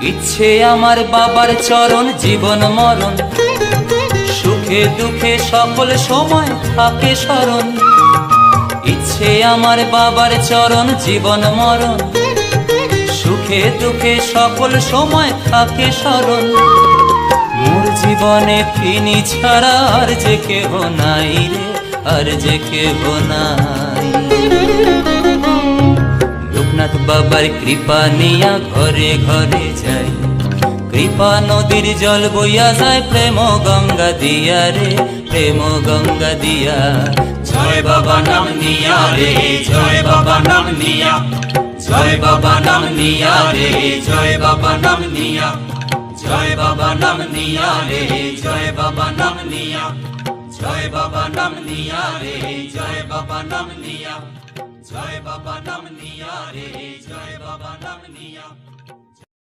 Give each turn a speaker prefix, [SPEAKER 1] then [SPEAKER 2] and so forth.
[SPEAKER 1] ইচ্ছে আমার বাবার চরণ জীবন মরণ, সুখে দুঃখে সকল সময় থাকে স্মরণ। ইচ্ছে আমার বাবার চরণ জীবন মরণ, সুখে দুঃখে সকল সময় থাকে স্মরণ। মোর জীবনে ফিনি ছাড়া আর যে কেহ নাই রে, আর যে কেহ নাই। লোকনাথ বাবার কৃপা নিয়া ঘরে ঘরে যাই, কৃপা নদীর জল বইয়া যায় প্রেম গঙ্গা দিয়া রে, প্রেম গঙ্গা দিয়া।
[SPEAKER 2] জয় বাবা নাম নিয়া রে, জয় বাবা নাম নিয়া, জয় বাবা নাম নিয়া রে, জয় বাবা নাম নিয়া, জয় বাবা নাম নিয়া রে, জয় বাবা নাম নিয়া, জয় বাবা নাম নিয়া রে, জয় বাবা নাম নিয়া, জয় বাবা নাম নিয়া রে, জয় বাবা নাম নিয়া।